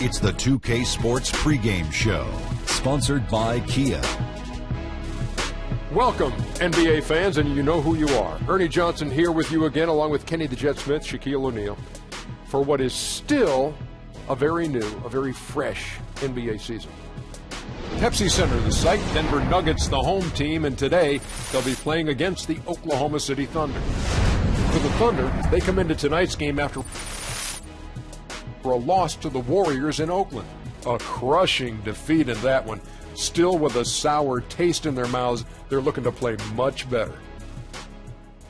It's the 2K Sports Pregame Show, sponsored by Kia. Welcome, NBA fans, and you know who you are. Ernie Johnson here with you again, along with Kenny the Jet Smith, Shaquille O'Neal, for what is still a very new, a very fresh NBA season. Pepsi Center, the site, Denver Nuggets, the home team, and today they'll be playing against the Oklahoma City Thunder. For the Thunder, they come into tonight's game after a loss to the Warriors in Oakland. A crushing defeat in that one. Still with a sour taste in their mouths, they're looking to play much better.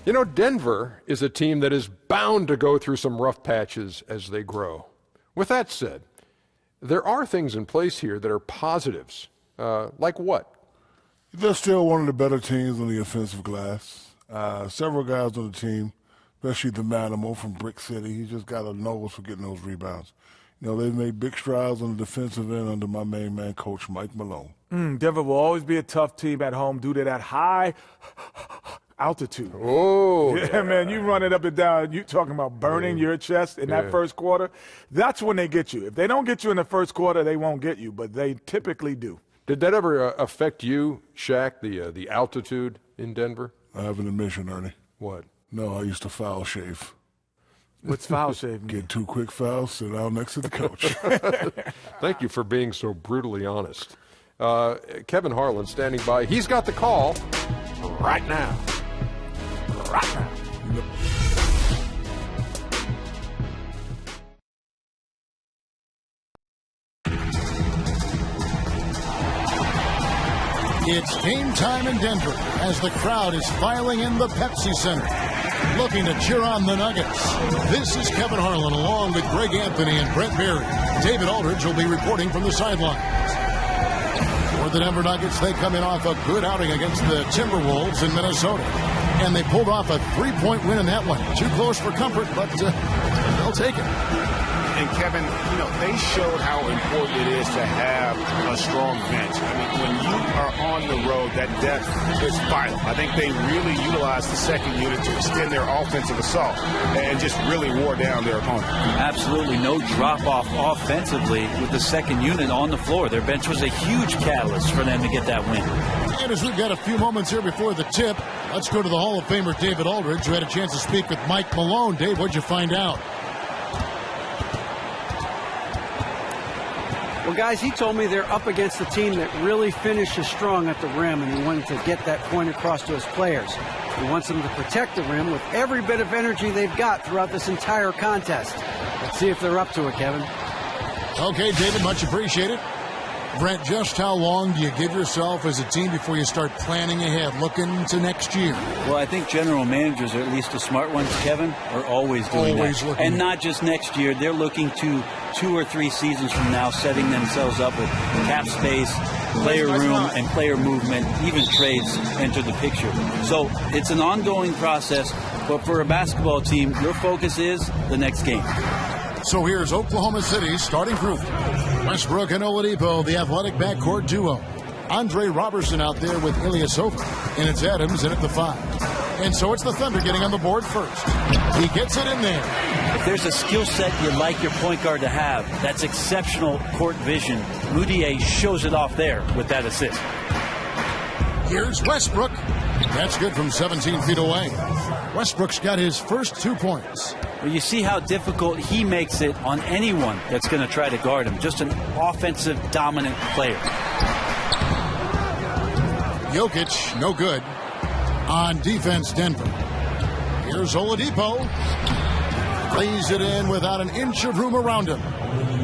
You know, Denver is a team that is bound to go through some rough patches as they grow. With that said, there are things in place here that are positives. Like what? They're still one of the better teams on the offensive glass. Several guys on the team, especially the Manimal from Brick City, he's just got a nose for getting those rebounds. You know, they've made big strides on the defensive end under my main man, Coach Mike Malone. Denver will always be a tough team at home due to that high altitude. Oh, yeah, man, you run it up and down. You talking about burning your chest in that first quarter. That's when they get you. If they don't get you in the first quarter, they won't get you, but they typically do. Did that ever affect you, Shaq, the altitude in Denver? I have an admission, Ernie. What? No, I used to foul shave. What's foul shaving? Get 2 quick fouls, sit down next to the coach. Thank you for being so brutally honest. Kevin Harlan standing by. He's got the call right now. Right now. It's game time in Denver as the crowd is filing in the Pepsi Center, looking to cheer on the Nuggets. This is Kevin Harlan along with Greg Anthony and Brett Berry. David Aldridge will be reporting from the sidelines. For the Denver Nuggets, they come in off a good outing against the Timberwolves in Minnesota. And they pulled off a 3-point win in that one. Too close for comfort, but they'll take it. And Kevin, you know, they showed how important it is to have a strong bench. I mean, when you are on the road, that depth is vital. I think they really utilized the second unit to extend their offensive assault and just really wore down their opponent. Absolutely no drop-off offensively with the second unit on the floor. Their bench was a huge catalyst for them to get that win. And as we've got a few moments here before the tip, let's go to the Hall of Famer David Aldridge, who had a chance to speak with Mike Malone. Dave, what'd you find out? Well, guys, he told me they're up against a team that really finishes strong at the rim, and he wanted to get that point across to his players. He wants them to protect the rim with every bit of energy they've got throughout this entire contest. Let's see if they're up to it, Kevin. Okay, David, much appreciated. Brent, just how long do you give yourself as a team before you start planning ahead, looking to next year? Well, I think general managers, or at least the smart ones, Kevin, are always doing that. And not just next year. They're looking to 2 or 3 seasons from now, setting themselves up with cap space, player room, and player movement. Even trades enter the picture. So it's an ongoing process. But for a basketball team, your focus is the next game. So here's Oklahoma City's starting group. Westbrook and Oladipo, the athletic backcourt duo. Andre Robertson out there with Ilyasova. And it's Adams in at the 5. And so it's the Thunder getting on the board first. He gets it in there. If there's a skill set you'd like your point guard to have, that's exceptional court vision. Mudiay shows it off there with that assist. Here's Westbrook. That's good from 17 feet away. Westbrook's got his first 2 points. Well, you see how difficult he makes it on anyone that's going to try to guard him. Just an offensive, dominant player. Jokic, no good. On defense, Denver. Here's Oladipo. Lays it in without an inch of room around him.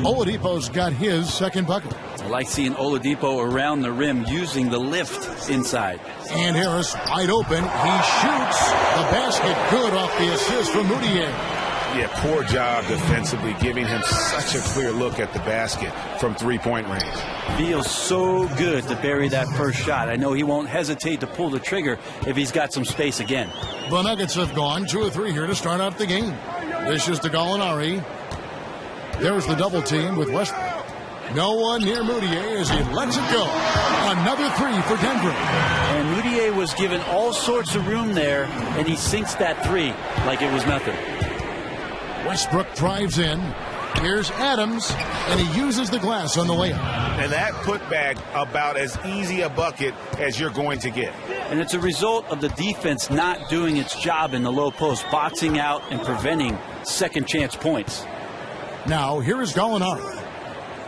Oladipo's got his second bucket. I like seeing Oladipo around the rim using the lift inside. And Harris wide open. He shoots the basket good off the assist from Mudiay. Yeah, poor job defensively, giving him such a clear look at the basket from 3-point range. Feels so good to bury that first shot. I know he won't hesitate to pull the trigger if he's got some space again. The Nuggets have gone 2 or 3 here to start out the game. This is to Gallinari. There's the double team with Westbrook. No one near Mudiay as he lets it go. Another 3 for Denver. And Mudiay was given all sorts of room there, and he sinks that 3 like it was nothing. Westbrook drives in. Here's Adams, and he uses the glass on the layup. And that putback about as easy a bucket as you're going to get. And it's a result of the defense not doing its job in the low post, boxing out and preventing second chance points. Now, here is Gallinari.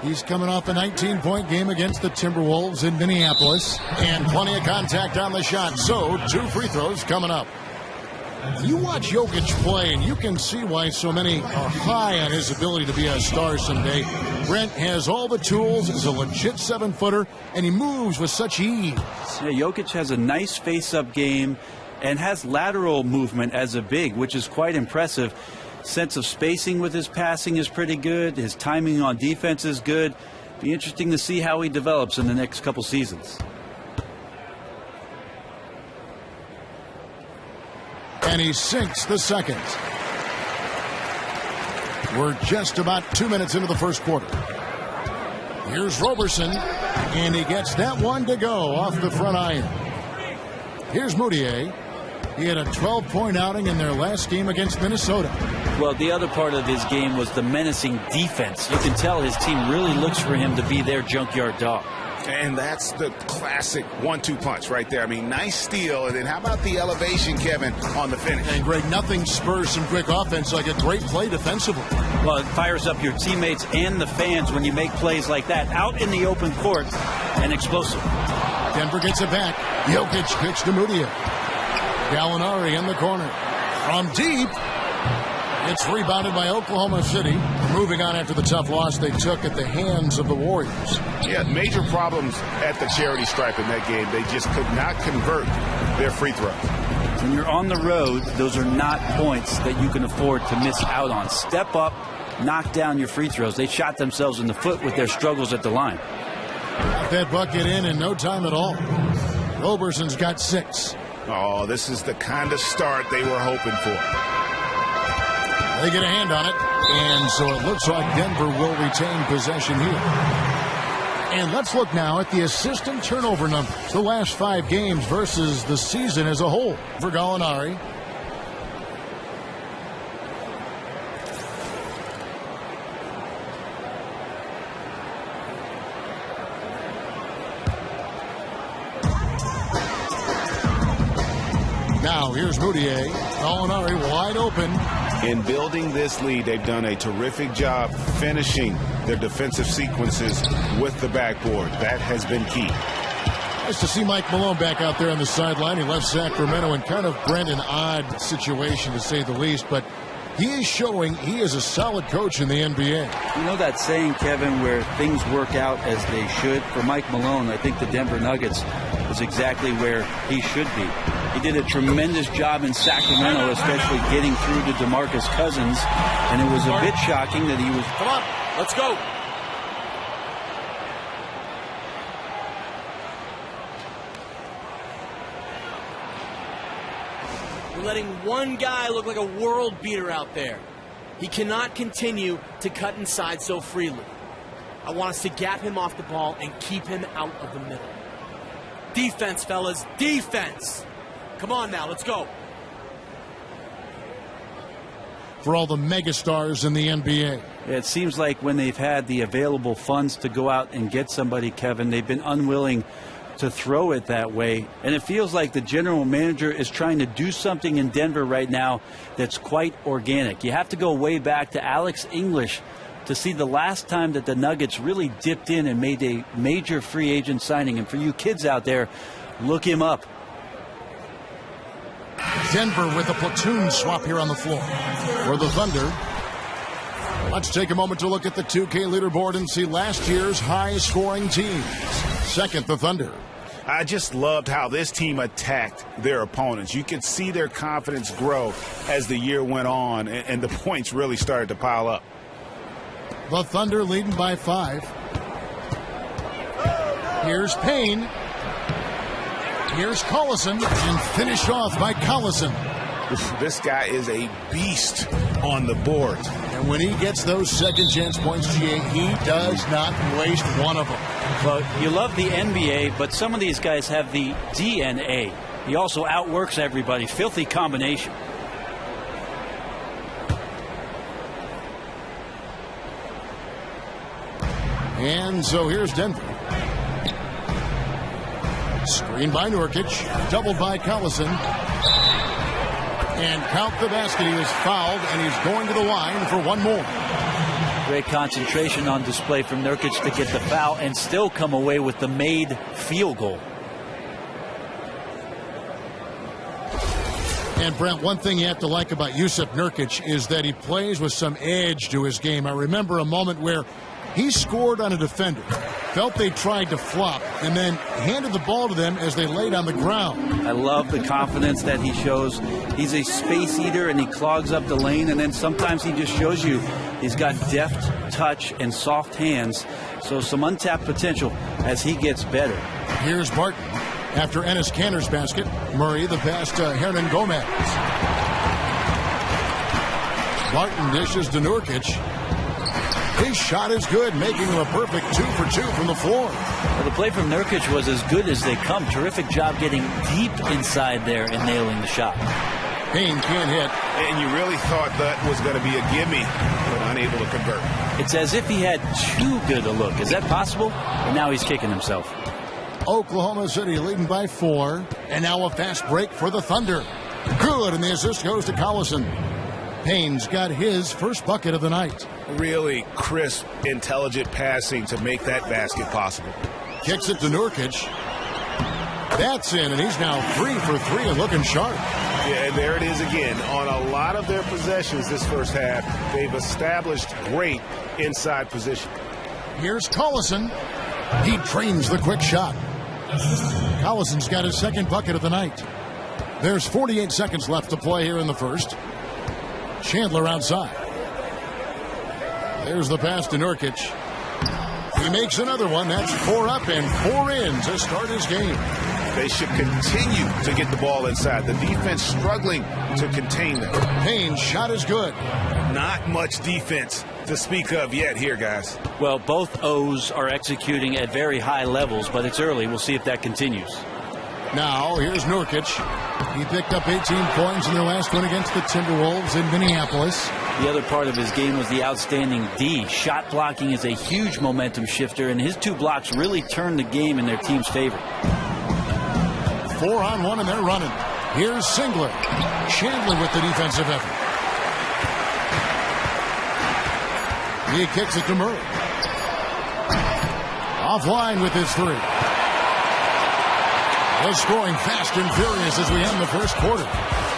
He's coming off a 19-point game against the Timberwolves in Minneapolis, and plenty of contact on the shot. So, 2 free throws coming up. You watch Jokic play, and you can see why so many are high on his ability to be a star someday. Brent has all the tools, is a legit 7-footer, and he moves with such ease. Yeah, Jokic has a nice face-up game and has lateral movement as a big, which is quite impressive. Sense of spacing with his passing is pretty good. His timing on defense is good. Be interesting to see how he develops in the next couple seasons. And he sinks the second. We're just about 2 minutes into the first quarter. Here's Roberson, and he gets that one to go off the front iron. Here's Moutier. He had a 12-point outing in their last game against Minnesota. Well, the other part of his game was the menacing defense. You can tell his team really looks for him to be their junkyard dog. And that's the classic 1-2 punch right there. I mean, nice steal. And then how about the elevation, Kevin, on the finish? And, Greg, nothing spurs some quick offense like a great play defensively. Well, it fires up your teammates and the fans when you make plays like that out in the open court and explosive. Denver gets it back. Jokic pitch to Moutier. Gallinari in the corner. From deep. It's rebounded by Oklahoma City. Moving on after the tough loss they took at the hands of the Warriors. Yeah, major problems at the charity stripe in that game. They just could not convert their free throws. When you're on the road, those are not points that you can afford to miss out on. Step up, knock down your free throws. They shot themselves in the foot with their struggles at the line. Got that bucket in no time at all. Roberson's got 6. Oh, this is the kind of start they were hoping for. They get a hand on it, and so it looks like Denver will retain possession here. And let's look now at the assist and turnover numbers. The last 5 games versus the season as a whole for Gallinari. Now here's Moutier. Gallinari wide open. In building this lead, they've done a terrific job finishing their defensive sequences with the backboard. That has been key. Nice to see Mike Malone back out there on the sideline. He left Sacramento in kind of, Brent, an odd situation to say the least, but he is showing he is a solid coach in the NBA. You know that saying, Kevin, where things work out as they should? For Mike Malone, I think the Denver Nuggets is exactly where he should be. He did a tremendous job in Sacramento, especially getting through to DeMarcus Cousins, and it was a bit shocking that he was... Come on, let's go. We're letting one guy look like a world beater out there. He cannot continue to cut inside so freely. I want us to gap him off the ball and keep him out of the middle. Defense, fellas, defense. Come on now, let's go. For all the megastars in the NBA. It seems like when they've had the available funds to go out and get somebody, Kevin, they've been unwilling to throw it that way. And it feels like the general manager is trying to do something in Denver right now that's quite organic. You have to go way back to Alex English to see the last time that the Nuggets really dipped in and made a major free agent signing. And for you kids out there, look him up. Denver with a platoon swap here on the floor. For the Thunder, let's take a moment to look at the 2K leaderboard and see last year's high-scoring teams. Second, the Thunder. I just loved how this team attacked their opponents. You could see their confidence grow as the year went on, and the points really started to pile up. The Thunder leading by 5. Here's Payne. Here's Collison, and finish off by Collison. This guy is a beast on the board. And when he gets those second chance points, GA, he does not waste one of them. Well, you love the NBA, but some of these guys have the DNA. He also outworks everybody. Filthy combination. And so here's Denver. Screen by Nurkic, doubled by Collison. And count the basket. He was fouled, and he's going to the line for one more. Great concentration on display from Nurkic to get the foul and still come away with the made field goal. And Brent, one thing you have to like about Jusuf Nurkic is that he plays with some edge to his game. I remember a moment where he scored on a defender, felt they tried to flop, and then handed the ball to them as they laid on the ground. I love the confidence that he shows. He's a space eater, and he clogs up the lane, and then sometimes he just shows you he's got deft touch and soft hands, so some untapped potential as he gets better. Here's Barton. After Enes Kanter's basket, Murray the pass to Hernan Gomez. Barton dishes to Nurkic. His shot is good, making him a perfect 2 for 2 from the floor. Well, the play from Nurkic was as good as they come. Terrific job getting deep inside there and nailing the shot. Payne can't hit. And you really thought that was going to be a gimme, but unable to convert. It's as if he had too good a look. Is that possible? And now he's kicking himself. Oklahoma City leading by 4. And now a fast break for the Thunder. Good, and the assist goes to Collison. Payne's got his first bucket of the night. Really crisp, intelligent passing to make that basket possible. Kicks it to Nurkic. That's in, and he's now 3 for 3 and looking sharp. Yeah, and there it is again. On a lot of their possessions this first half, they've established great inside position. Here's Collison. He trains the quick shot. Collison's got his second bucket of the night. There's 48 seconds left to play here in the first. Chandler outside. There's the pass to Nurkic. He makes another one. That's 4 up and 4 in to start his game. They should continue to get the ball inside. The defense struggling to contain them. Payne's shot is good. Not much defense to speak of yet here, guys. Well, both O's are executing at very high levels, but it's early. We'll see if that continues. Now, here's Nurkic. He picked up 18 points in their last one against the Timberwolves in Minneapolis. The other part of his game was the outstanding D. Shot blocking is a huge momentum shifter, and his 2 blocks really turned the game in their team's favor. 4-on-1, and they're running. Here's Singler. Chandler with the defensive effort. He kicks it to Murray. Offline with his 3. They're scoring fast and furious as we end the first quarter.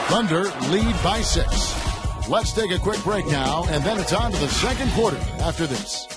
Thunder lead by 6. Let's take a quick break now, and then it's on to the second quarter after this.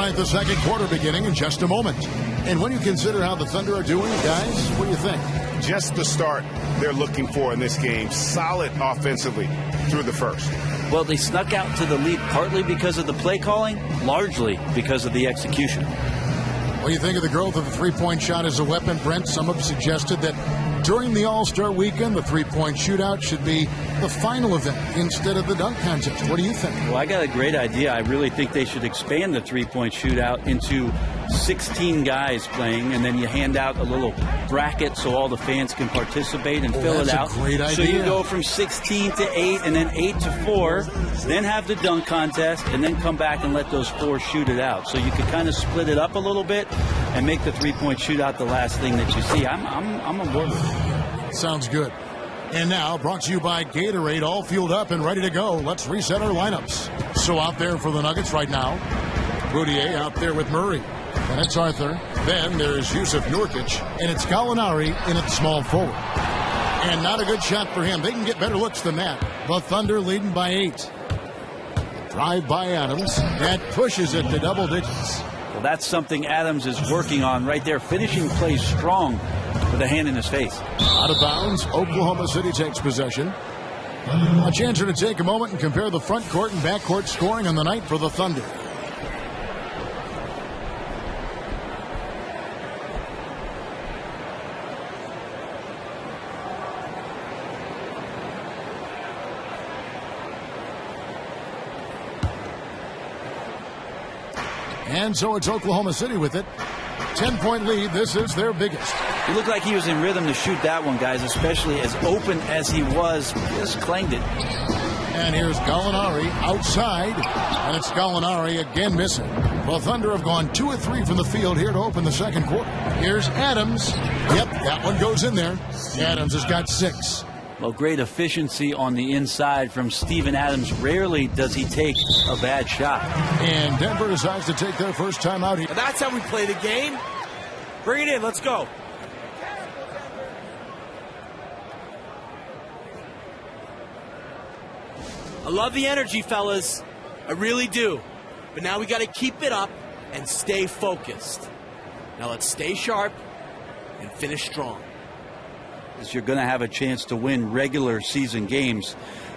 The second quarter beginning in just a moment. And when you consider how the Thunder are doing, guys, what do you think? Just the start they're looking for in this game. Solid offensively through the first. Well, they snuck out to the lead partly because of the play calling, largely because of the execution. What do you think of the growth of the three-point shot as a weapon, Brent? Some have suggested that during the All-Star weekend, the three-point shootout should be the final event instead of the dunk contest. What do you think? Well, I got a great idea. I really think they should expand the three-point shootout into 16 guys playing, and then you hand out a little bracket so all the fans can participate and fill it out. That's a great idea. So you go from 16 to 8 and then 8 to 4, then have the dunk contest, and then come back and let those 4 shoot it out. So you could kind of split it up a little bit and make the three-point shootout the last thing that you see. I'm on board with it. Sounds good. And now, brought to you by Gatorade, all fueled up and ready to go. Let's reset our lineups. So out there for the Nuggets right now, Boudier out there with Murray. Then it's Arthur. Then there's Jusuf Nurkic. And it's Gallinari in at small forward. And not a good shot for him. They can get better looks than that. The Thunder leading by 8. Drive by Adams. That pushes it to double digits. Well, that's something Adams is working on right there. Finishing plays strong with a hand in his face. Out of bounds, Oklahoma City takes possession. A chance to take a moment and compare the front court and back court scoring on the night for the Thunder. And so it's Oklahoma City with it. 10-point lead. This is their biggest. He looked like he was in rhythm to shoot that one, guys, especially as open as he was. Just clanged it. And here's Gallinari outside. And it's Gallinari again missing. Well, Thunder have gone 2 of 3 from the field here to open the second quarter. Here's Adams. Yep, that one goes in there. Adams has got 6. Well, great efficiency on the inside from Steven Adams. Rarely does he take a bad shot. And Denver decides to take their first time out here. And that's how we play the game. Bring it in. Let's go. I love the energy, fellas. I really do. But now we got to keep it up and stay focused. Now let's stay sharp and finish strong. You're going to have a chance to win regular season games.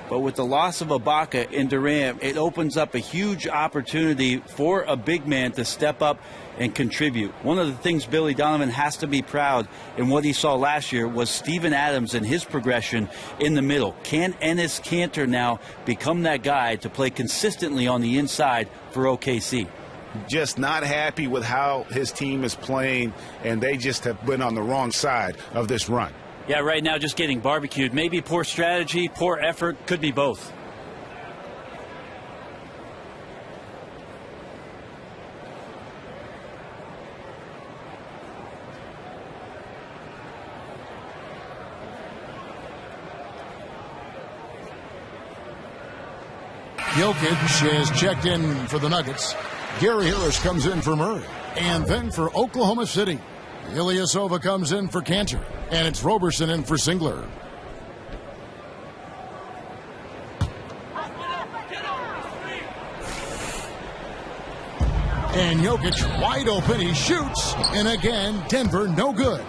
But with the loss of Ibaka and Durant, it opens up a huge opportunity for a big man to step up and contribute. One of the things Billy Donovan has to be proud in what he saw last year was Steven Adams and his progression in the middle. Can Enes Kanter now become that guy to play consistently on the inside for OKC? Just not happy with how his team is playing, and they just have been on the wrong side of this run. Yeah, right now just getting barbecued. Maybe poor strategy, poor effort, could be both. Jokic is checked in for the Nuggets. Gary Harris comes in for Murray. And then for Oklahoma City, Ilyasova comes in for Kanter. And it's Roberson in for Singler. And Jokic wide open. He shoots. And again, Denver no good.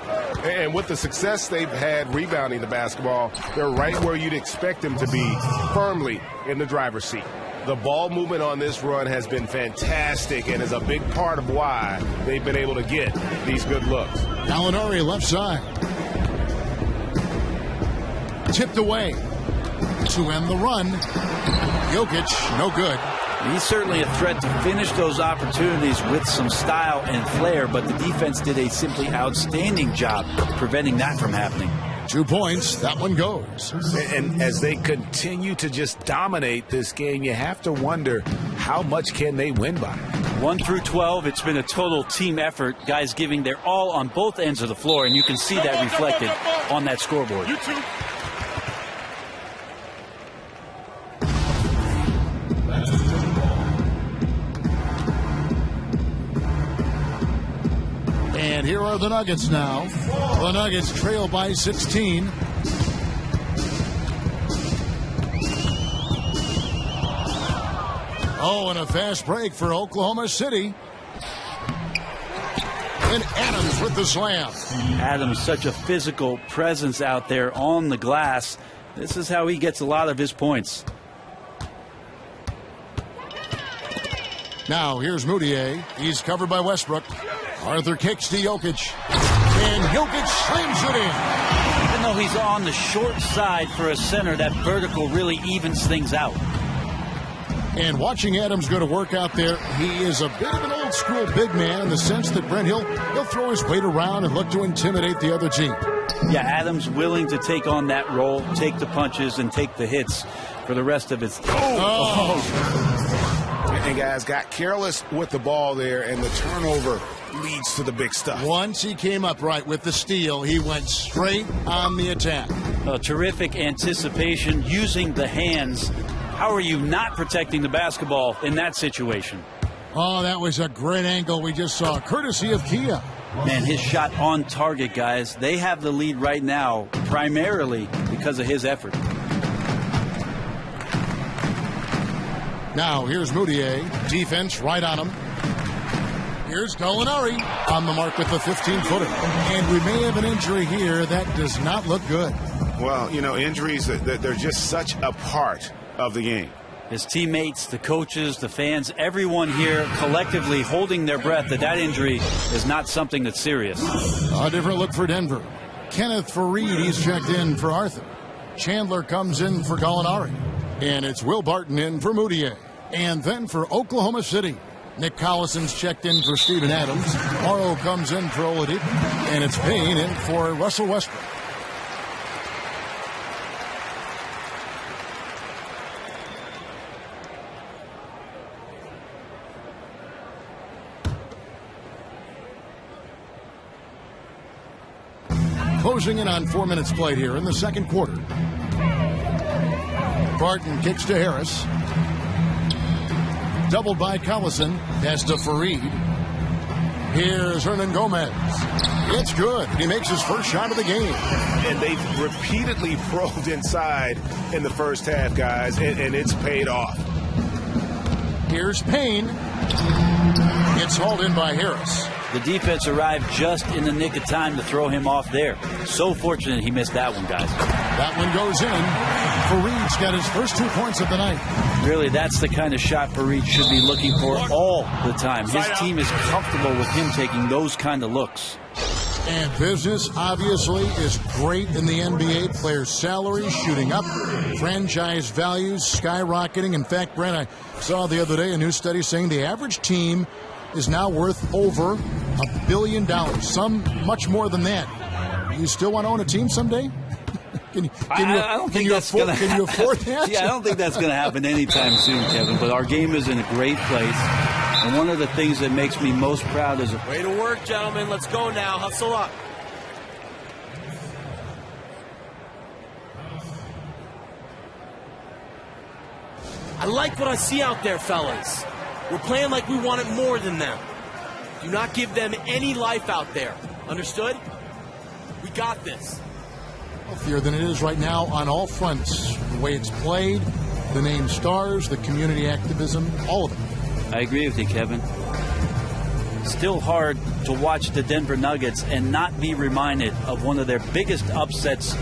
And with the success they've had rebounding the basketball, they're right where you'd expect them to be, firmly in the driver's seat. The ball movement on this run has been fantastic and is a big part of why they've been able to get these good looks. Gallinari left side. Tipped away to end the run. Jokic, no good. He's certainly a threat to finish those opportunities with some style and flair, but the defense did a simply outstanding job preventing that from happening. 2 points, that one goes. And as they continue to just dominate this game, you have to wonder how much can they win by. 1 through 12, it's been a total team effort. Guys giving their all on both ends of the floor, and you can see that reflected on that scoreboard. And here are the Nuggets now. The Nuggets trail by 16. Oh, and a fast break for Oklahoma City. And Adams with the slam. Adams, such a physical presence out there on the glass. This is how he gets a lot of his points. Now here's Moutier. He's covered by Westbrook. Arthur kicks to Jokic. And Jokic slams it in. Even though he's on the short side for a center, that vertical really evens things out. And watching Adams go to work out there, he is a bit of an old school big man in the sense that, Brent, he'll throw his weight around and look to intimidate the other team. Yeah, Adams willing to take on that role, take the punches and take the hits for the rest of his. And guys got careless with the ball there, and the turnover leads to the big stuff. Once he came up right with the steal, he went straight on the attack. Terrific anticipation using the hands. How are you not protecting the basketball in that situation? Oh, that was a great angle we just saw, courtesy of Kia. Man, his shot on target, guys. They have the lead right now, primarily because of his effort. Now, here's Moutier. Defense right on him. Here's Gallinari on the mark with the 15-footer. And we may have an injury here. That does not look good. Well, you know, injuries, they're just such a part of the game. His teammates, the coaches, the fans, everyone here collectively holding their breath that injury is not something that's serious. A different look for Denver. Kenneth Faried, he's checked in for Arthur. Chandler comes in for Gallinari. And it's Will Barton in for Moutier. And then for Oklahoma City, Nick Collison's checked in for Steven Adams. Morrow comes in for Oladipo. And it's Payne in for Russell Westbrook. Closing in on 4 minutes played here in the second quarter. Barton kicks to Harris. Doubled by Collison. Pass to Fareed. Here's Hernan Gomez. It's good. He makes his first shot of the game. And they've repeatedly probed inside in the first half, guys, and it's paid off. Here's Payne. It's hauled in by Harris. The defense arrived just in the nick of time to throw him off there. So fortunate he missed that one, guys. That one goes in. Fareed's got his first 2 points of the night. Really, that's the kind of shot Fareed should be looking for all the time. His team is comfortable with him taking those kind of looks. And business, obviously, is great in the NBA. Players' salaries shooting up. Franchise values skyrocketing. In fact, Brent, I saw the other day a new study saying the average team is now worth over $1 billion. Some much more than that. You still want to own a team someday? Can you afford that? Yeah, I don't think that's going to happen anytime soon, Kevin. But our game is in a great place. And one of the things that makes me most proud is... Way to work, gentlemen. Let's go now. Hustle up. I like what I see out there, fellas. We're playing like we want it more than them. Do not give them any life out there. Understood? We got this. Healthier than it is right now on all fronts. The way it's played, the name stars, the community activism, all of it. I agree with you, Kevin. Still hard to watch the Denver Nuggets and not be reminded of one of their biggest upsets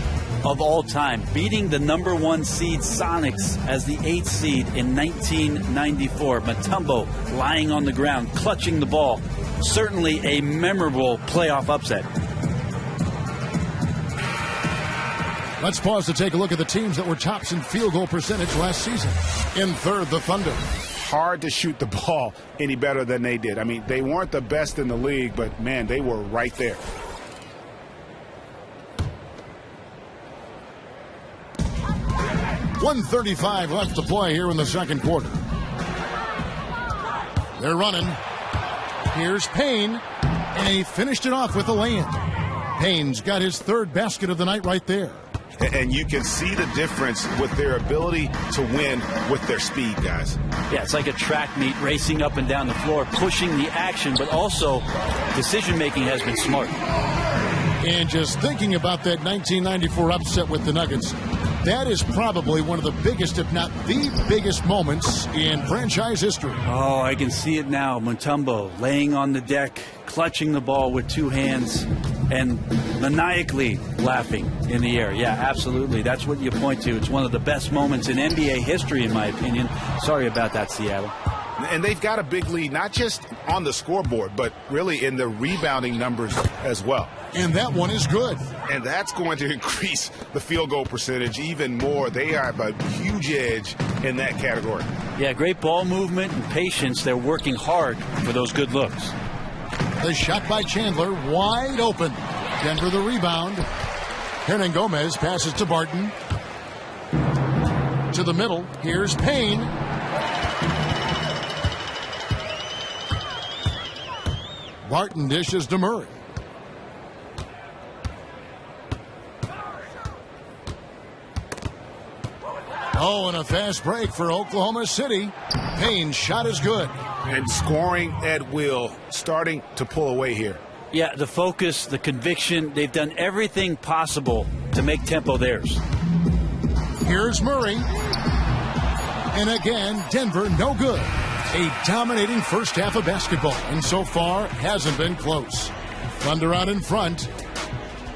of all time, beating the #1 seed Sonics as the 8th seed in 1994. Mutombo lying on the ground, clutching the ball. Certainly a memorable playoff upset. Let's pause to take a look at the teams that were tops in field goal percentage last season. In third, the Thunder. Hard to shoot the ball any better than they did. I mean, they weren't the best in the league, but, man, they were right there. .135 left to play here in the second quarter. They're running. Here's Payne, and he finished it off with a lay-in. Payne's got his third basket of the night right there. And you can see the difference with their ability to win with their speed, guys. Yeah, it's like a track meet, racing up and down the floor, pushing the action, but also decision-making has been smart. And just thinking about that 1994 upset with the Nuggets, that is probably one of the biggest, if not the biggest moments in franchise history. Oh, I can see it now. Mutombo laying on the deck, clutching the ball with two hands, and maniacally laughing in the air. Yeah, absolutely. That's what you point to. It's one of the best moments in NBA history, in my opinion. Sorry about that, Seattle. And they've got a big lead, not just on the scoreboard, but really in the rebounding numbers as well. And that one is good. And that's going to increase the field goal percentage even more. They have a huge edge in that category. Yeah, great ball movement and patience. They're working hard for those good looks. The shot by Chandler, wide open. Denver the rebound. Hernan Gomez passes to Barton. To the middle, here's Payne. Barton dishes to Murray. Oh, and a fast break for Oklahoma City. Payne's shot is good. And scoring at will, starting to pull away here. Yeah, the focus, the conviction, they've done everything possible to make tempo theirs. Here's Murray. And again, Denver no good. A dominating first half of basketball, and so far hasn't been close. Thunder out in front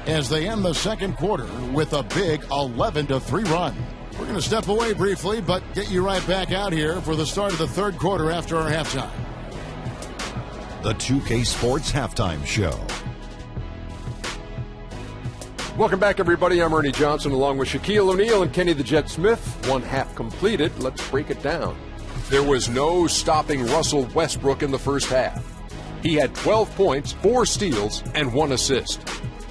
as they end the second quarter with a big 11-3 run. We're going to step away briefly, but get you right back out here for the start of the third quarter after our halftime. The 2K Sports Halftime Show. Welcome back, everybody. I'm Ernie Johnson along with Shaquille O'Neal and Kenny the Jet Smith. One half completed. Let's break it down. There was no stopping Russell Westbrook in the first half. He had 12 points, 4 steals, and 1 assist.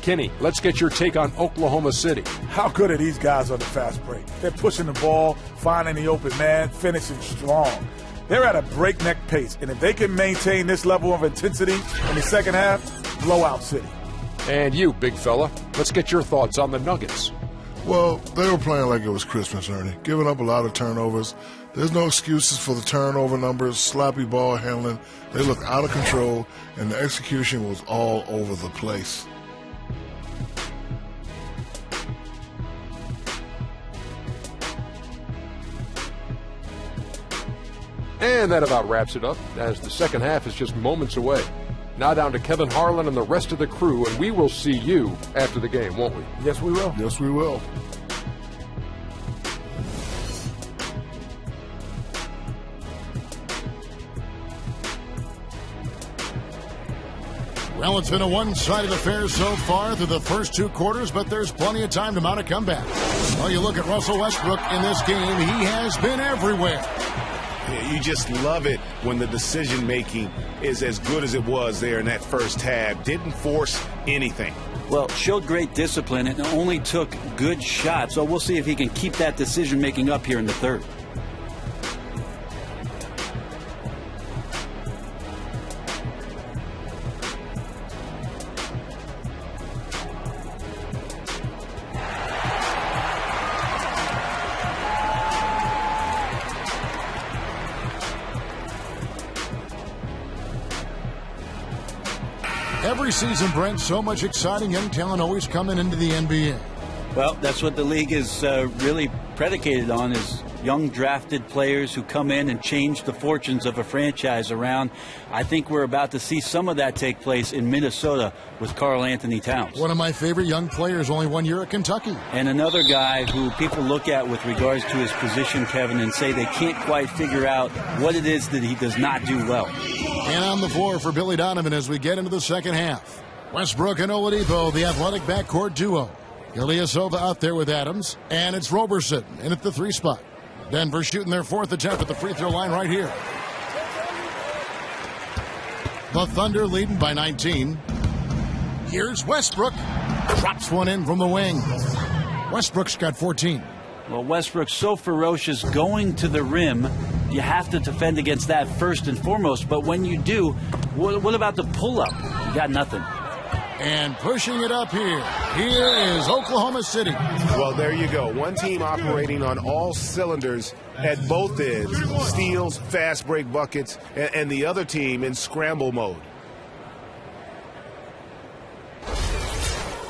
Kenny, let's get your take on Oklahoma City. How good are these guys on the fast break? They're pushing the ball, finding the open man, finishing strong. They're at a breakneck pace, and if they can maintain this level of intensity in the second half, blowout city. And you, big fella, let's get your thoughts on the Nuggets. Well, they were playing like it was Christmas, Ernie, giving up a lot of turnovers. There's no excuses for the turnover numbers, sloppy ball handling. They looked out of control, and the execution was all over the place. And that about wraps it up, as the second half is just moments away. Now down to Kevin Harlan and the rest of the crew, and we will see you after the game, won't we? Yes, we will. Yes, we will. Well, it's been a one-sided affair so far through the first 2 quarters, but there's plenty of time to mount a comeback. Well, you look at Russell Westbrook in this game, he has been everywhere. You just love it when the decision-making is as good as it was there in that first half. Didn't force anything. Well, showed great discipline and only took good shots. So we'll see if he can keep that decision-making up here in the third. Every season, Brent, so much exciting young talent always coming into the NBA. Well, that's what the league is really predicated on, is young drafted players who come in and change the fortunes of a franchise around. I think we're about to see some of that take place in Minnesota with Karl Anthony Towns. One of my favorite young players, only 1 year at Kentucky. And another guy who people look at with regards to his position, Kevin, and say they can't quite figure out what it is that he does not do well. And on the floor for Billy Donovan as we get into the second half. Westbrook and Oladipo, the athletic backcourt duo. Ilyasova out there with Adams, and it's Roberson in at the 3 spot. Denver shooting their 4th attempt at the free throw line right here. The Thunder leading by 19. Here's Westbrook. Drops one in from the wing. Westbrook's got 14. Well, Westbrook's so ferocious going to the rim. You have to defend against that first and foremost. But when you do, what about the pull-up? You got nothing. And pushing it up here. Here is Oklahoma City. Well, there you go. One team operating on all cylinders at both ends. Steals, fast break buckets, and the other team in scramble mode.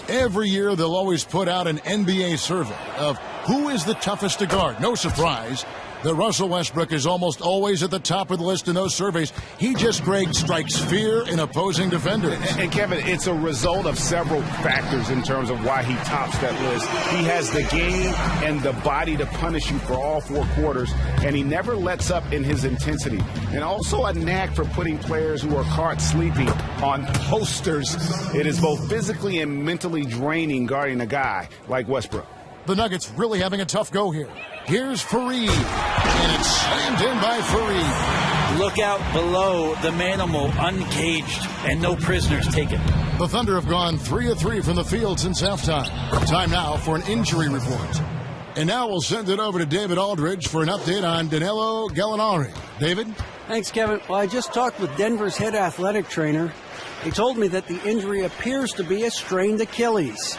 Every year they'll always put out an NBA survey of who is the toughest to guard. No surprise that Russell Westbrook is almost always at the top of the list in those surveys. He just, Greg, strikes fear in opposing defenders. And Kevin, it's a result of several factors in terms of why he tops that list. He has the game and the body to punish you for all 4 quarters, and he never lets up in his intensity. And also a knack for putting players who are caught sleeping on posters. It is both physically and mentally draining guarding a guy like Westbrook. The Nuggets really having a tough go here. Here's Fareed, and it's slammed in by Fareed. Look out below, the Manimal uncaged, and no prisoners taken. The Thunder have gone 3 of 3 from the field since halftime. Time now for an injury report. And now we'll send it over to David Aldridge for an update on Danilo Gallinari. David? Thanks, Kevin. Well, I just talked with Denver's head athletic trainer. He told me that the injury appears to be a strained Achilles.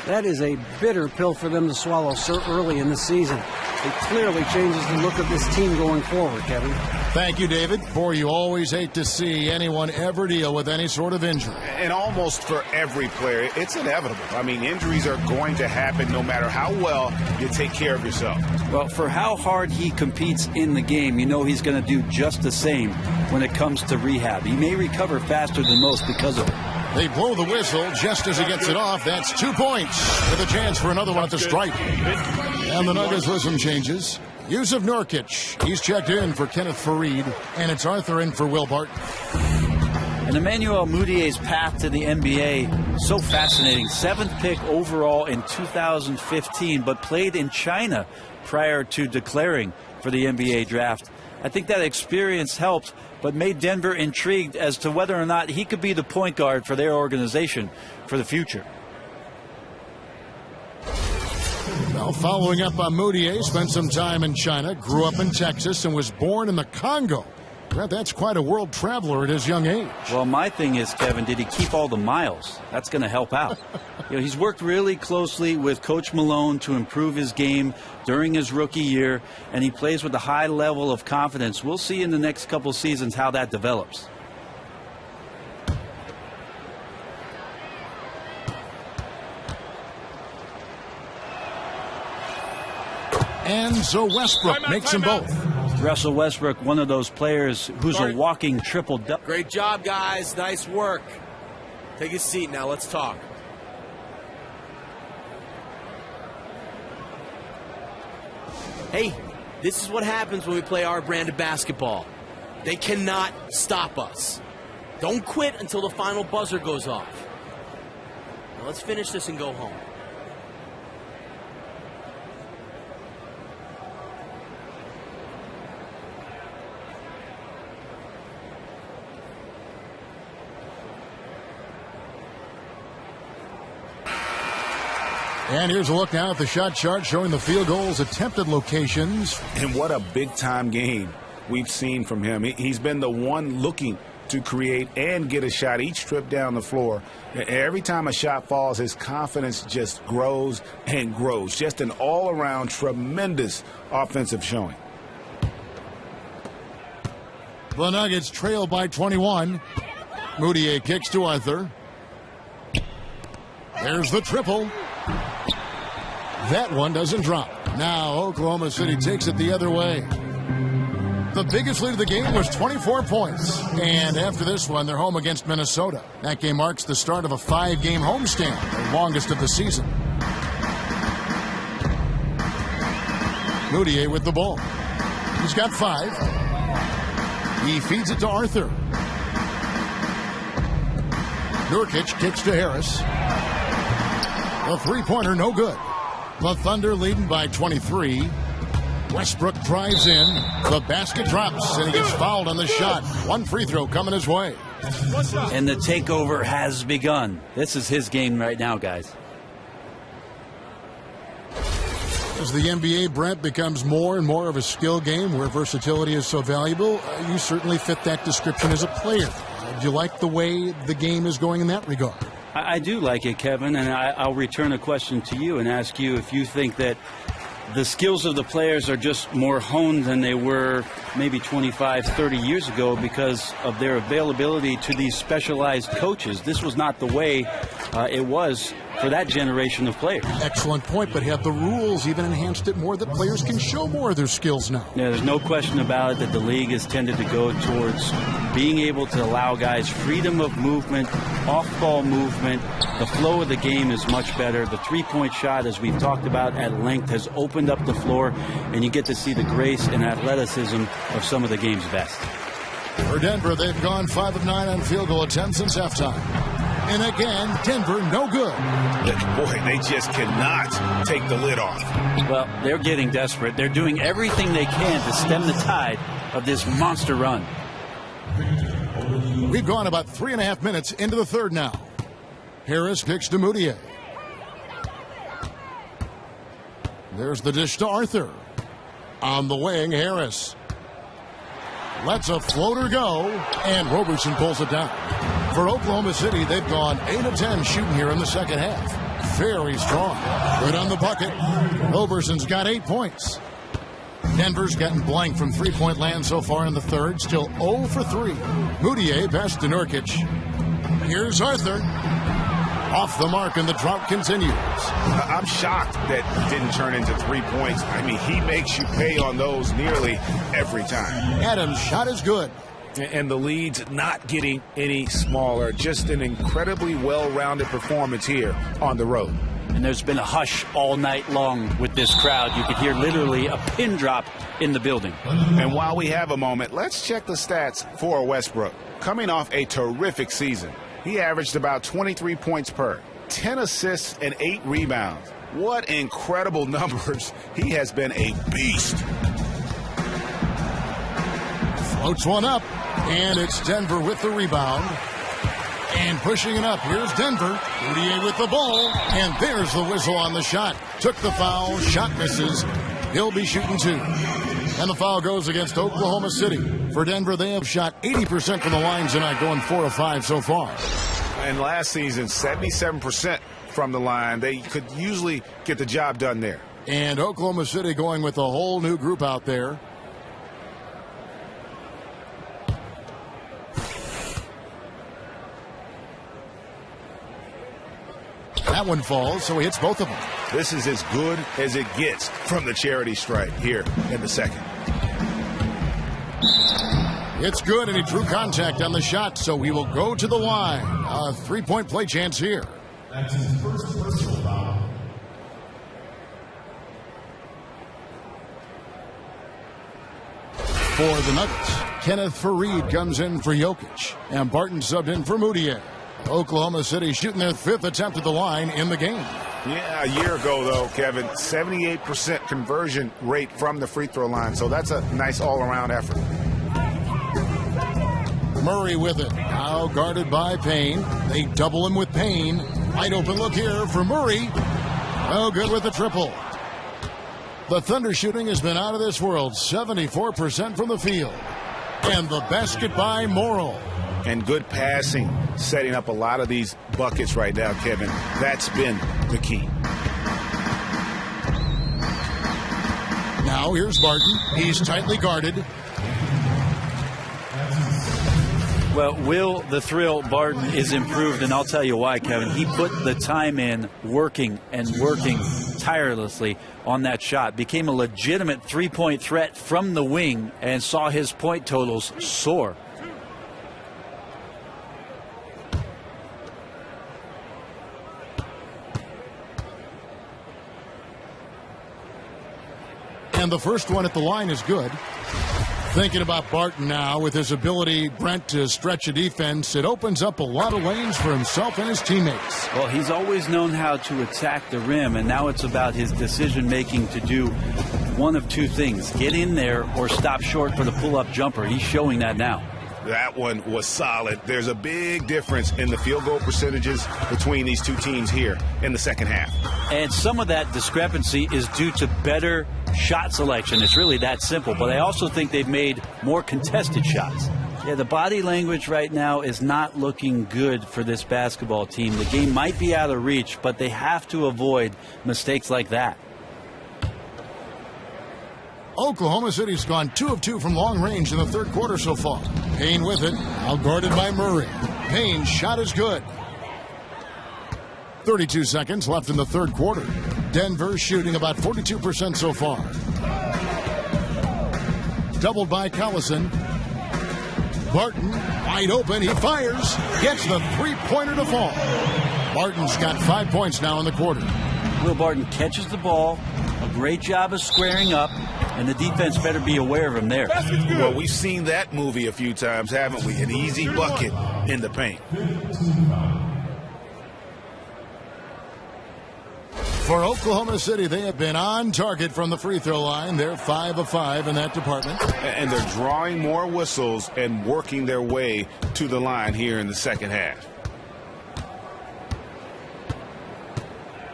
That is a bitter pill for them to swallow so early in the season. It clearly changes the look of this team going forward, Kevin. Thank you, David. Boy, you always hate to see anyone ever deal with any sort of injury. And almost for every player, it's inevitable. I mean, injuries are going to happen no matter how well you take care of yourself. Well, for how hard he competes in the game, you know he's going to do just the same when it comes to rehab. He may recover faster than most because of it. They blow the whistle just as he gets it off. That's 2 points with a chance for another one at the stripe. And the Nuggets with some changes. Yusuf Nurkic, he's checked in for Kenneth Fareed, and it's Arthur in for Will Barton. And Emmanuel Moutier's path to the NBA, so fascinating. 7th pick overall in 2015, but played in China prior to declaring for the NBA draft. I think that experience helped, but made Denver intrigued as to whether or not he could be the point guard for their organization for the future. Well, following up on Moutier, spent some time in China, grew up in Texas, and was born in the Congo. Well, that's quite a world traveler at his young age. Well, my thing is, Kevin, did he keep all the miles? That's going to help out. He's worked really closely with Coach Malone to improve his game during his rookie year, and he plays with a high level of confidence. We'll see in the next couple seasons how that develops. And so Westbrook makes them both. Russell Westbrook, one of those players who's a walking triple-double. Great job, guys. Nice work. Take a seat now. Let's talk. Hey, this is what happens when we play our brand of basketball. They cannot stop us. Don't quit until the final buzzer goes off. Now let's finish this and go home. And here's a look now at the shot chart showing the field goals attempted locations. And what a big-time game we've seen from him. He's been the one looking to create and get a shot each trip down the floor. Every time a shot falls, his confidence just grows and grows. Just an all-around tremendous offensive showing. The Nuggets trail by 21. Moutier kicks to Arthur. There's the triple. That one doesn't drop. Now Oklahoma City takes it the other way. The biggest lead of the game was 24 points. And after this one, they're home against Minnesota. That game marks the start of a 5-game homestand, the longest of the season. Moutier with the ball. He's got 5. He feeds it to Arthur. Nurkic kicks to Harris. The three-pointer, no good. The Thunder leading by 23. Westbrook drives in. The basket drops, and he gets fouled on the shot. One free throw coming his way. And the takeover has begun. This is his game right now, guys. As the NBA, Brent, becomes more and more of a skill game where versatility is so valuable, you certainly fit that description as a player. Do you like the way the game is going in that regard? I do like it, Kevin, and I'll return a question to you and ask you if you think that the skills of the players are just more honed than they were maybe 25, 30 years ago because of their availability to these specialized coaches. This was not the way it was for that generation of players. Excellent point, but have the rules even enhanced it more that players can show more of their skills now? Yeah, there's no question about it that the league has tended to go towards being able to allow guys freedom of movement, off-ball movement. The flow of the game is much better. The three-point shot, as we've talked about at length, has opened up the floor, and you get to see the grace and athleticism of some of the game's best. For Denver, they've gone 5 of 9 on field goal attempts since halftime. And again, Denver no good. Boy, they just cannot take the lid off. Well, they're getting desperate. They're doing everything they can to stem the tide of this monster run. We've gone about 3.5 minutes into the third now. Harris kicks to Moutier. There's the dish to Arthur. On the wing, Harris lets a floater go, and Roberson pulls it down. For Oklahoma City, they've gone 8 of 10 shooting here in the second half. Very strong. Good on the bucket. Roberson's got 8 points. Denver's gotten blank from three-point land so far in the third. Still 0 for 3. Moutier pass to Nurkic. Here's Arthur. Off the mark, and the drought continues. I'm shocked that it didn't turn into 3 points. I mean, he makes you pay on those nearly every time. Adams' shot is good. And the lead's not getting any smaller. Just an incredibly well-rounded performance here on the road. And there's been a hush all night long with this crowd. You could hear literally a pin drop in the building. And while we have a moment, let's check the stats for Westbrook. Coming off a terrific season, he averaged about 23 points per, 10 assists, and 8 rebounds. What incredible numbers. He has been a beast. Floats one up, and it's Denver with the rebound. And pushing it up, here's Denver. Boudier with the ball, and there's the whistle on the shot. Took the foul, shot misses. He'll be shooting 2. And the foul goes against Oklahoma City. For Denver, they have shot 80% from the line tonight, going 4 of 5 so far. And last season, 77% from the line. They could usually get the job done there. And Oklahoma City going with a whole new group out there. That one falls, so he hits both of them. This is as good as it gets from the charity stripe here in the second. It's good, and he drew contact on the shot, so he will go to the line. A 3-point play chance here. That's his first personal foul. For the Nuggets, Kenneth Faried comes in for Jokic, and Barton subbed in for Moutier. Oklahoma City shooting their 5th attempt at the line in the game. Yeah, a year ago, though, Kevin, 78% conversion rate from the free throw line, so that's a nice all-around effort. Murray with it, now guarded by Payne. They double him with Payne. Wide open look here for Murray. Oh, good with the triple. The Thunder shooting has been out of this world, 74% from the field. And the basket by Morrow. And good passing, setting up a lot of these buckets right now, Kevin. That's been the key. Now here's Barton. He's tightly guarded. Well, Will the Thrill Barton is improved, and I'll tell you why, Kevin. He put the time in working tirelessly on that shot. Became a legitimate three-point threat from the wing and saw his point totals soar. And the first one at the line is good. Thinking about Barton now with his ability, Brent, to stretch a defense, it opens up a lot of lanes for himself and his teammates. Well, he's always known how to attack the rim, and now it's about his decision-making to do one of two things: get in there or stop short for the pull-up jumper. He's showing that now. That one was solid. There's a big difference in the field goal percentages between these two teams here in the second half. And some of that discrepancy is due to better shot selection. It's really that simple. But I also think they've made more contested shots. Yeah, the body language right now is not looking good for this basketball team. The game might be out of reach, but they have to avoid mistakes like that. Oklahoma City's gone 2 of 2 from long range in the third quarter so far. Payne with it, now guarded by Murray. Payne's shot is good. 32 seconds left in the third quarter. Denver shooting about 42% so far. Doubled by Collison. Barton wide open, he fires, gets the three-pointer to fall. Barton's got 5 points now in the quarter. Will Barton catches the ball, a great job of squaring up, and the defense better be aware of him there. Well, we've seen that movie a few times, haven't we? An easy bucket in the paint. For Oklahoma City, they have been on target from the free throw line. They're 5 of 5 in that department. And they're drawing more whistles and working their way to the line here in the second half.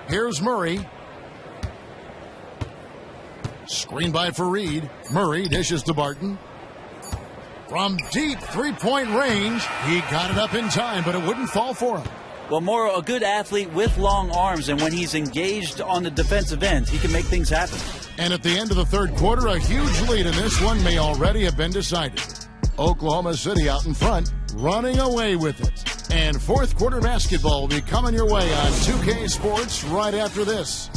Here's Murray. Screen by Faried. Murray dishes to Barton. From deep three-point range, he got it up in time, but it wouldn't fall for him. Well, Morrow, a good athlete with long arms, and when he's engaged on the defensive end, he can make things happen. And at the end of the third quarter, a huge lead, and this one may already have been decided. Oklahoma City out in front, running away with it. And fourth quarter basketball will be coming your way on 2K Sports right after this.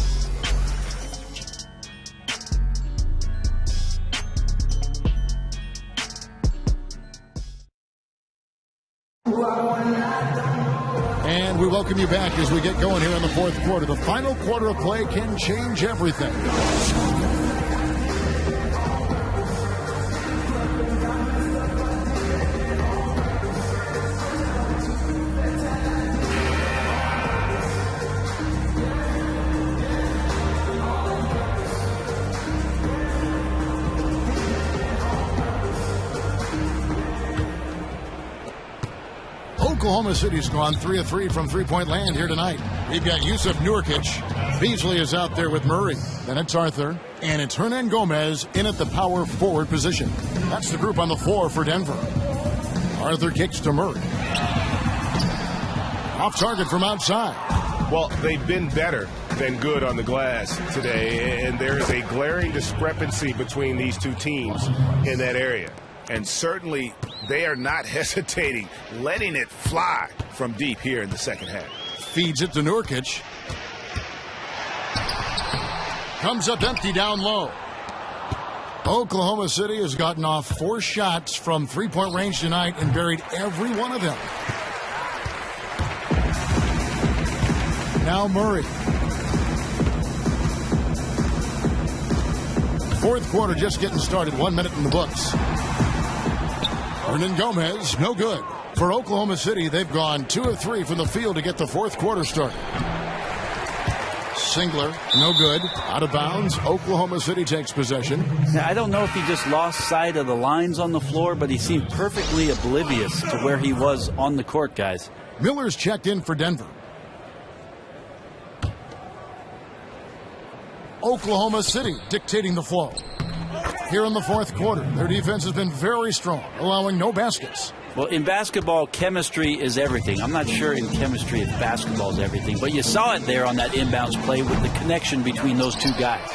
And we welcome you back as we get going here in the fourth quarter. The final quarter of play can change everything. Oklahoma City's gone 3 of 3 from three-point land here tonight. We've got Yusuf Nurkic. Beasley is out there with Murray. Then it's Arthur. And it's Hernan Gomez in at the power forward position. That's the group on the floor for Denver. Arthur kicks to Murray. Off target from outside. Well, they've been better than good on the glass today, and there is a glaring discrepancy between these two teams in that area. And certainly they are not hesitating, letting it fly from deep here in the second half. Feeds it to Nurkic. Comes up empty down low. Oklahoma City has gotten off 4 shots from three-point range tonight and buried every one of them. Now Murray. Fourth quarter just getting started. 1 minute in the books. Hernan Gomez, no good. For Oklahoma City, they've gone 2 of 3 from the field to get the fourth quarter started. Singler, no good. Out of bounds. Oklahoma City takes possession. Now, I don't know if he just lost sight of the lines on the floor, but he seemed perfectly oblivious to where he was on the court, guys. Miller's checked in for Denver. Oklahoma City dictating the flow. Here in the fourth quarter, their defense has been very strong, allowing no baskets. Well, in basketball, chemistry is everything. I'm not sure in chemistry if basketball is everything, but you saw it there on that inbounds play with the connection between those two guys.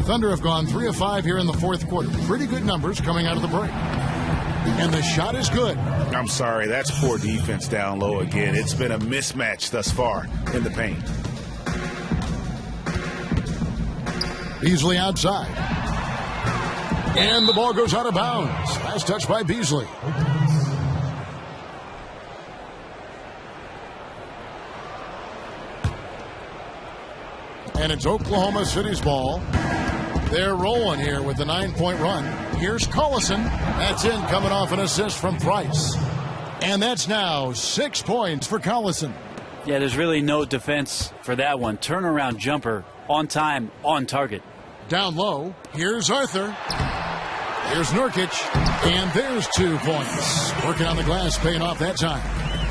Thunder have gone 3 of 5 here in the fourth quarter. Pretty good numbers coming out of the break. And the shot is good. I'm sorry, that's poor defense down low again. It's been a mismatch thus far in the paint. Beasley outside. And the ball goes out of bounds. Last touch by Beasley. And it's Oklahoma City's ball. They're rolling here with the 9-point run. Here's Collison. That's in, coming off an assist from Price. And that's now 6 points for Collison. Yeah, there's really no defense for that one. Turnaround jumper, on time, on target. Down low, here's Arthur. Here's Nurkic, and there's 2 points. Working on the glass, paying off that time.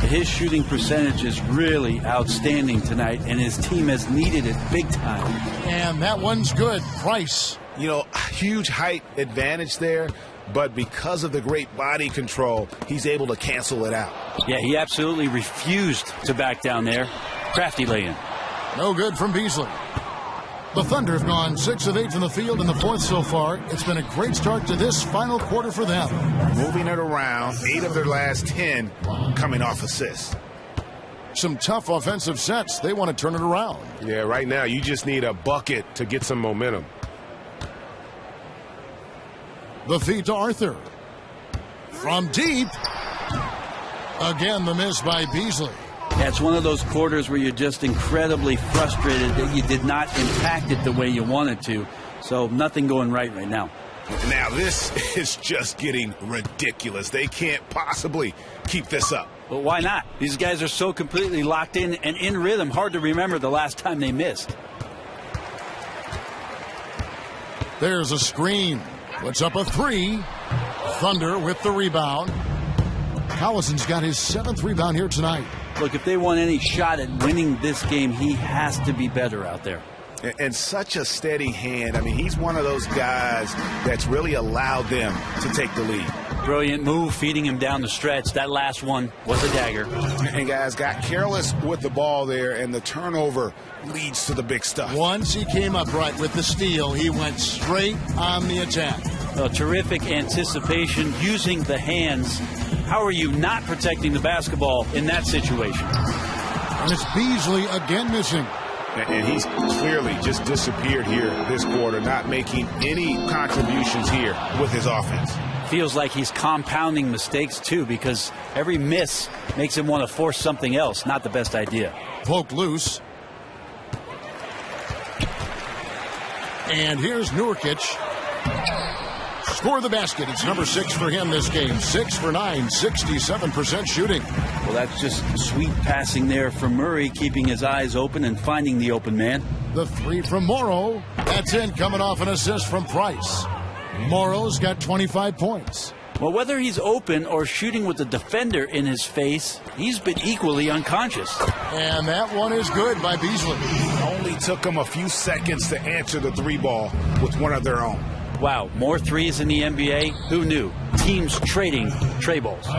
His shooting percentage is really outstanding tonight, and his team has needed it big time. And that one's good. Price. You know, huge height advantage there, but because of the great body control, he's able to cancel it out. Yeah, he absolutely refused to back down there. Crafty lay-in. No good from Beasley. The Thunder have gone 6 of 8 from the field in the fourth so far. It's been a great start to this final quarter for them. Moving it around, 8 of their last 10 coming off assists. Some tough offensive sets. They want to turn it around. Yeah, right now you just need a bucket to get some momentum. The feed to Arthur. From deep. Again, the miss by Beasley. Yeah, it's one of those quarters where you're just incredibly frustrated that you did not impact it the way you wanted to. So nothing going right now. Now this is just getting ridiculous. They can't possibly keep this up. But why not? These guys are so completely locked in and in rhythm. Hard to remember the last time they missed. There's a screen. Puts up a 3. Thunder with the rebound. Collison's got his 7th rebound here tonight. Look, if they want any shot at winning this game, he has to be better out there. And such a steady hand. I mean, he's one of those guys that's really allowed them to take the lead. Brilliant move, feeding him down the stretch. That last one was a dagger. And guys got careless with the ball there, and the turnover leads to the big stuff. Once he came up right with the steal, he went straight on the attack. A terrific anticipation using the hands. How are you not protecting the basketball in that situation? And it's Beasley again missing. And he's clearly just disappeared here this quarter, not making any contributions here with his offense. Feels like he's compounding mistakes, too, because every miss makes him want to force something else. Not the best idea. Poked loose. And here's Nurkic. Score the basket. It's number 6 for him this game. 6 for 9, 67% shooting. Well, that's just sweet passing there from Murray, keeping his eyes open and finding the open man. The 3 from Morrow. That's in, coming off an assist from Price. Morrow's got 25 points. Well, whether he's open or shooting with the defender in his face, he's been equally unconscious. And that one is good by Beasley. Only took them a few seconds to answer the three ball with one of their own. Wow, more threes in the NBA? Who knew? Teams trading tray balls.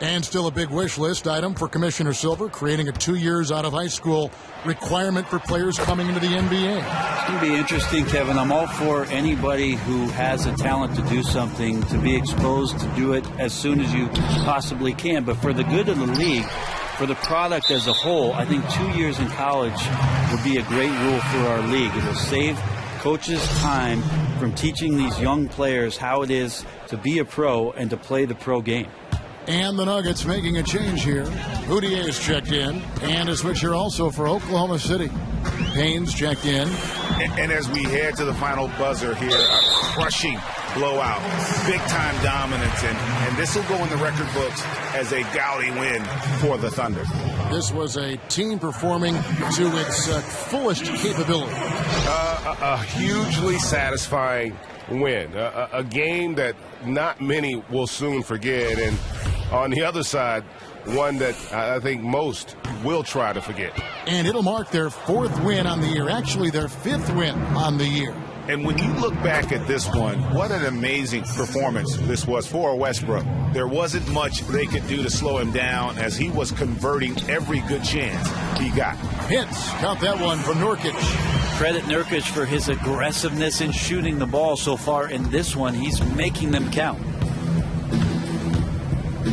And still a big wish list item for Commissioner Silver, creating a 2 years out of high school requirement for players coming into the NBA. It's going to be interesting, Kevin. I'm all for anybody who has a talent to do something, to be exposed to do it as soon as you possibly can. But for the good of the league, for the product as a whole, I think 2 years in college would be a great rule for our league. It will save coaches time from teaching these young players how it is to be a pro and to play the pro game. And the Nuggets making a change here. Houtier is checked in, and a switcher also for Oklahoma City. Payne's checked in. And as we head to the final buzzer here, a crushing blowout, big-time dominance, and this will go in the record books as a gaudy win for the Thunder. This was a team performing to its fullest capability. A hugely satisfying win, a game that not many will soon forget, and on the other side, one that I think most will try to forget. And it'll mark their 4th win on the year, actually their 5th win on the year. And when you look back at this one, what an amazing performance this was for Westbrook. There wasn't much they could do to slow him down as he was converting every good chance he got. Hits, count that one from Nurkic. Credit Nurkic for his aggressiveness in shooting the ball so far in this one. He's making them count.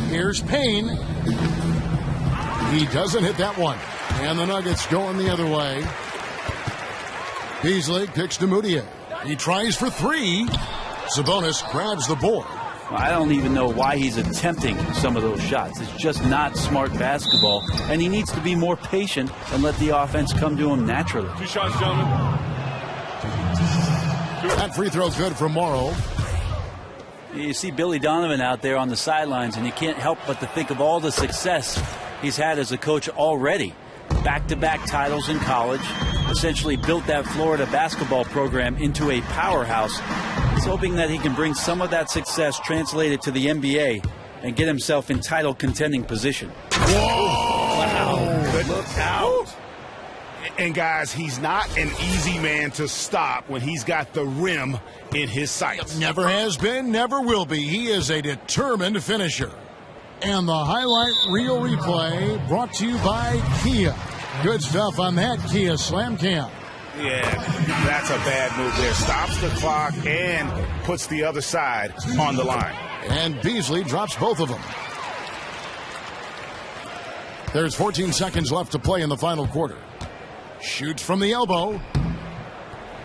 Here's Payne. He doesn't hit that one. And the Nuggets going the other way. Beasley kicks to Moutier. He tries for 3. Sabonis grabs the board. I don't even know why he's attempting some of those shots. It's just not smart basketball, and he needs to be more patient and let the offense come to him naturally. 2 shots, gentlemen. That free throw good for Morrow. You see Billy Donovan out there on the sidelines, and you can't help but to think of all the success he's had as a coach already. Back-to-back titles in college, essentially built that Florida basketball program into a powerhouse. He's hoping that he can bring some of that success translated to the NBA and get himself in title contending position. Whoa! Wow. Look out. And guys, he's not an easy man to stop when he's got the rim in his sights. Never has been, never will be. He is a determined finisher. And the highlight reel replay brought to you by Kia. Good stuff on that Kia Slam Cam. Yeah, that's a bad move there. Stops the clock and puts the other side on the line. And Beasley drops both of them. There's 14 seconds left to play in the final quarter. Shoots from the elbow.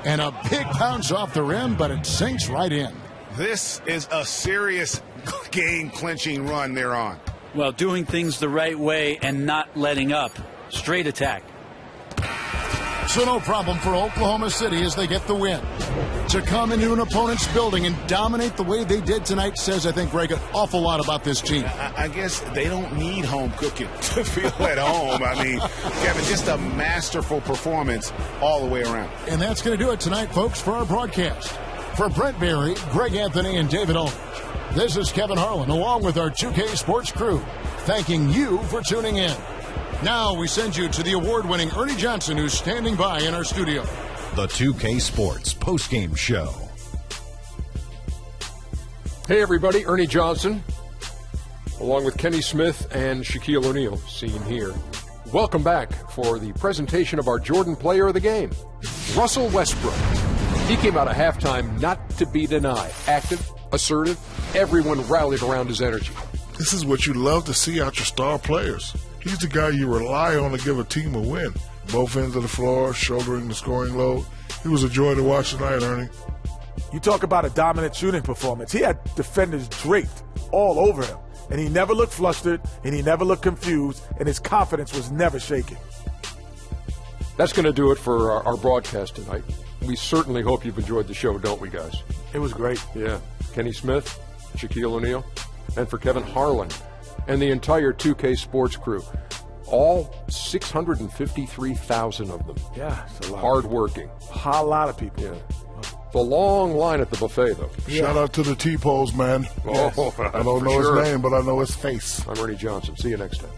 And a big bounce off the rim, but it sinks right in. This is a serious game-clinching run they're on. Well, doing things the right way and not letting up. Straight attack. So no problem for Oklahoma City as they get the win. To come into an opponent's building and dominate the way they did tonight says, I think, Greg, an awful lot about this team. I guess they don't need home cooking to feel at home. I mean, Kevin, just a masterful performance all the way around. And that's going to do it tonight, folks, for our broadcast. For Brent Berry, Greg Anthony, and David Aldridge, this is Kevin Harlan, along with our 2K Sports crew, thanking you for tuning in. Now we send you to the award-winning Ernie Johnson, who's standing by in our studio. The 2K Sports Postgame Show. Hey, everybody. Ernie Johnson, along with Kenny Smith and Shaquille O'Neal, seen here. Welcome back for the presentation of our Jordan Player of the Game, Russell Westbrook. He came out of halftime not to be denied. Active, assertive, everyone rallied around his energy. This is what you love to see out your star players. He's the guy you rely on to give a team a win. Both ends of the floor, shouldering the scoring load. He was a joy to watch tonight, Ernie. You talk about a dominant shooting performance. He had defenders draped all over him, and he never looked flustered, and he never looked confused, and his confidence was never shaken. That's going to do it for our broadcast tonight. We certainly hope you've enjoyed the show, don't we, guys? It was great. Yeah. Kenny Smith, Shaquille O'Neal, and for Kevin Harlan and the entire 2K Sports crew. All 653,000 of them. Yeah, it's a lot. Hard-working. A lot of people. Yeah. The long line at the buffet, though. Shout out to the T-Pose, man. Oh, I don't know his name, but I know his face. I'm Ernie Johnson. See you next time.